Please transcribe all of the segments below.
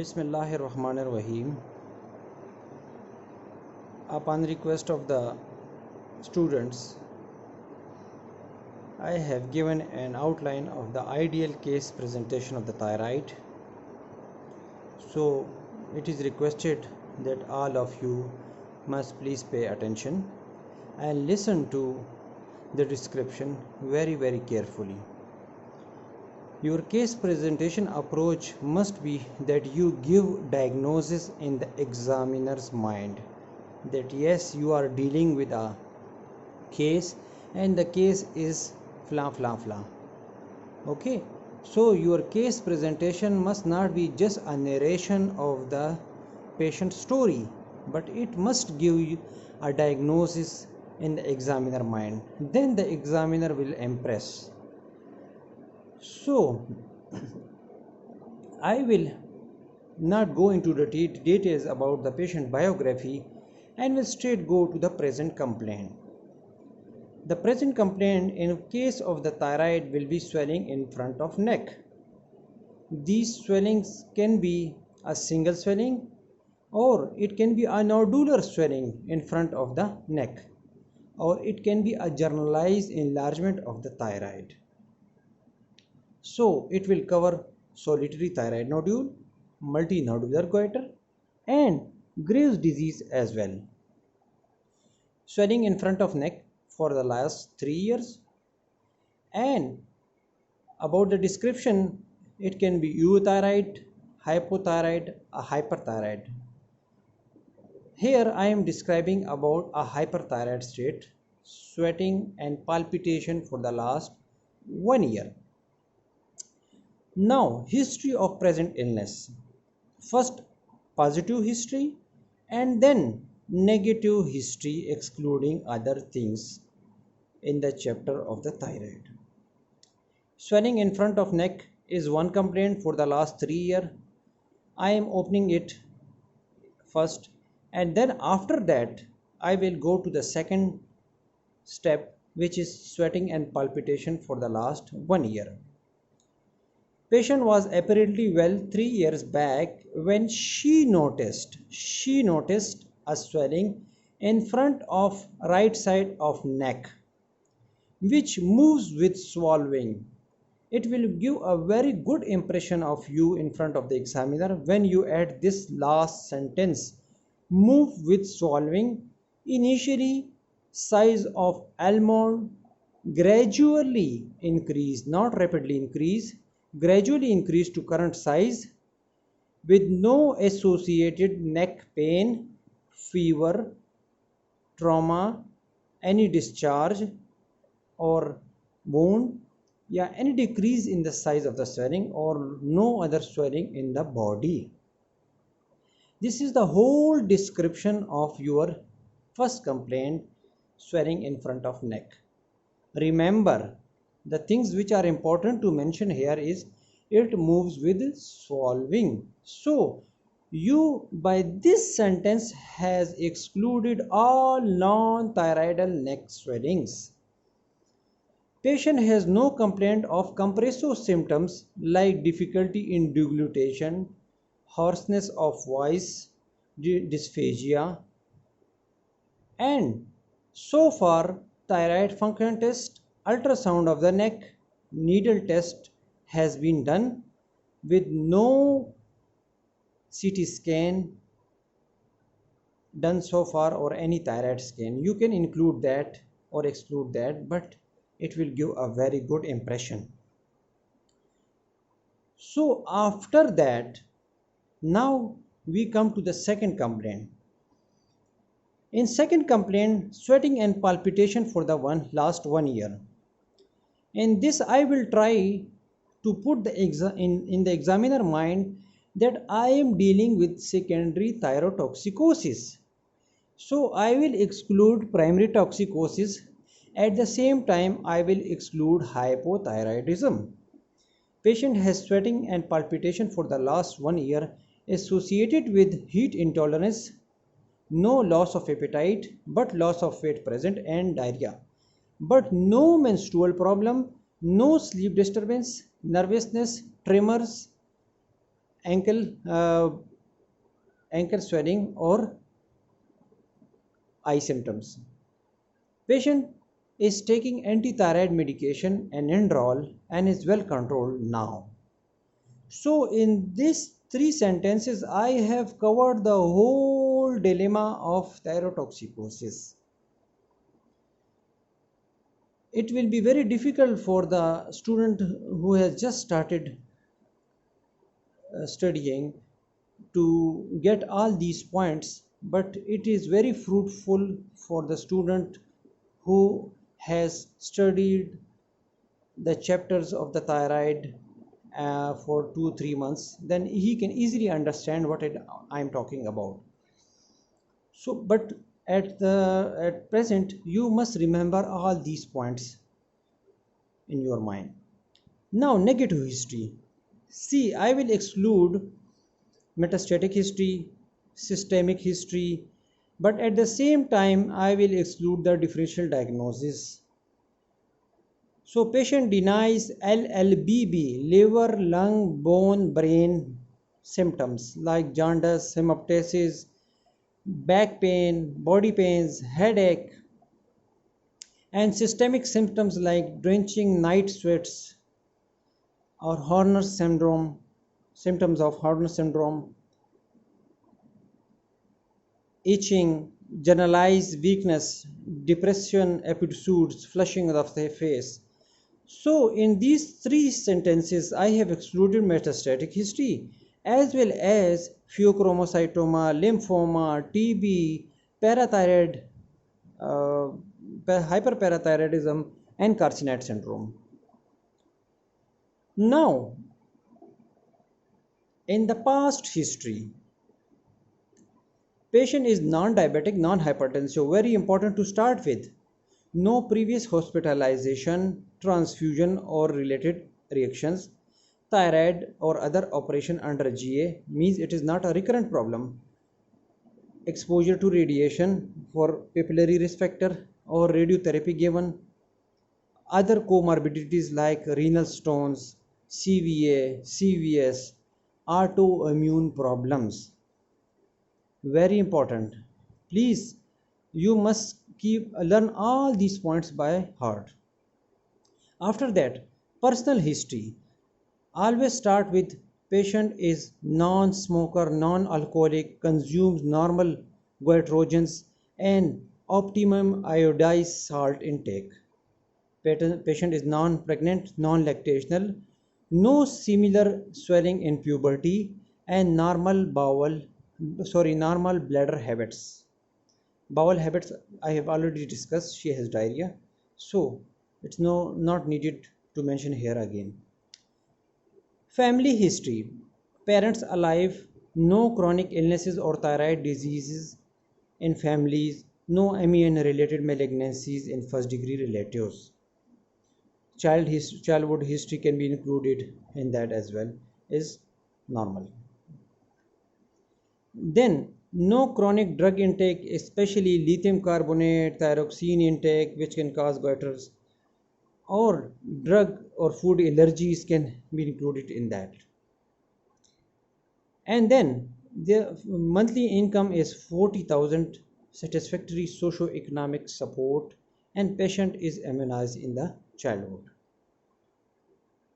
Bismillahirrahmanirrahim. Upon request of the students, I have given an outline of the ideal case presentation of the thyroid. So it is requested that all of you must please pay attention and listen to the description very carefully. Your case presentation approach must be that you give diagnosis in the examiner's mind, that yes, you are dealing with a case and the case is fla. Okay, so your case presentation must not be just a narration of the patient story, but it must give you a diagnosis in the examiner mind. Then the examiner will impress. So I will not go into the details about the patient biography and will straight go to the present complaint. The present complaint in case of the thyroid will be swelling in front of neck. These swellings can be a single swelling or it can be a nodular swelling in front of the neck, or it can be a generalized enlargement of the thyroid. So it will cover solitary thyroid nodule, multinodular goiter and Graves' disease as well. Swelling in front of neck for the last 3 years, and about the description, it can be euthyroid, hypothyroid, a hyperthyroid. Here I am describing about a hyperthyroid state, sweating and palpitation for the last 1 year. Now, history of present illness. First, positive history and then negative history excluding other things in the chapter of the thyroid. Swelling in front of neck is one complaint for the last 3 years. I am opening it first, and then after that I will go to the second step, which is sweating and palpitation for the last 1 year. Patient was apparently well 3 years back when she noticed a swelling in front of right side of neck, which moves with swallowing. It will give a very good impression of you in front of the examiner when you add this last sentence, move with swallowing. Initially size of almond, gradually increase, not rapidly increase, gradually increase to current size with no associated neck pain, fever, trauma, any discharge or wound, any decrease in the size of the swelling or no other swelling in the body. This is the whole description of your first complaint, swelling in front of neck. Remember, the things which are important to mention here is it moves with swallowing. So you by this sentence has excluded all non-thyroidal neck swellings. Patient has no complaint of compressive symptoms like difficulty in deglutition, hoarseness of voice, dysphagia, and so far thyroid function test, ultrasound of the neck, needle test has been done with no CT scan done so far or any thyroid scan. You can include that or exclude that, but it will give a very good impression. So after that, now we come to the second complaint. In second complaint, sweating and palpitation for the last 1 year. In this I will try to put in the examiner mind that I am dealing with secondary thyrotoxicosis. So I will exclude primary toxicosis. At the same time I will exclude hypothyroidism. Patient has sweating and palpitation for the last 1 year associated with heat intolerance, no loss of appetite but loss of weight present and diarrhea, but no menstrual problem, no sleep disturbance, nervousness, tremors ankle ankle swelling or eye symptoms. Patient is taking anti-thyroid medication and Enrol and is well controlled now. So in these three sentences, I have covered the whole dilemma of thyrotoxicosis. It will be very difficult for the student who has just started studying to get all these points, but it is very fruitful for the student who has studied the chapters of the thyroid for 2 3 months. Then he can easily understand what I am talking about. So but at present you must remember all these points in your mind. Now negative history. See, I will exclude metastatic history, systemic history, but at the same time I will exclude the differential diagnosis. So patient denies LLBB, liver, lung, bone, brain symptoms like jaundice, hemoptysis, back pain, body pains, headache, and systemic symptoms like drenching night sweats or Horner syndrome, symptoms of Horner syndrome, itching, generalized weakness, depression episodes, flushing of the face. So in these three sentences, I have excluded metastatic history as well as pheochromocytoma, lymphoma, TB, parathyroid, uh, hyperparathyroidism, and carcinoid syndrome. Now, in the past history, patient is non-diabetic, non-hypertensive, very important to start with. No previous hospitalization, transfusion or related reactions. Thyroid or other operation under GA means it is not a recurrent problem. Exposure to radiation for papillary risk factor or radiotherapy given. Other comorbidities like renal stones, CVA, CVS, autoimmune problems. Very important. Please, you must keep learn all these points by heart. After that, personal history. Always start with patient is non-smoker, non-alcoholic, consumes normal goitrogens and optimum iodized salt intake. Patient is non-pregnant, non-lactational, no similar swelling in puberty and normal bladder habits. Bowel habits I have already discussed. She has diarrhea, so it's not needed to mention here again. Family history. Parents alive, no chronic illnesses or thyroid diseases in families, no MEN related malignancies in first degree relatives. Childhood history can be included in that as well, is normal. Then no chronic drug intake, especially lithium carbonate, thyroxine intake, which can cause goiters, or drug or food allergies can be included in that. And then the monthly income is 40,000, satisfactory socio-economic support, and patient is immunized in the childhood.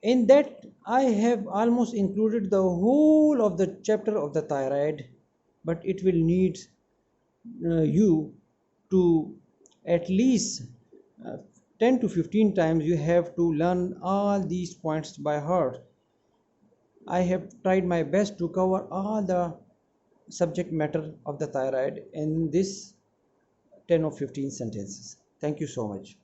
In that I have almost included the whole of the chapter of the thyroid, but it will need you to at least uh, 10 to 15 times you have to learn all these points by heart. I have tried my best to cover all the subject matter of the thyroid in this 10 or 15 sentences. Thank you so much.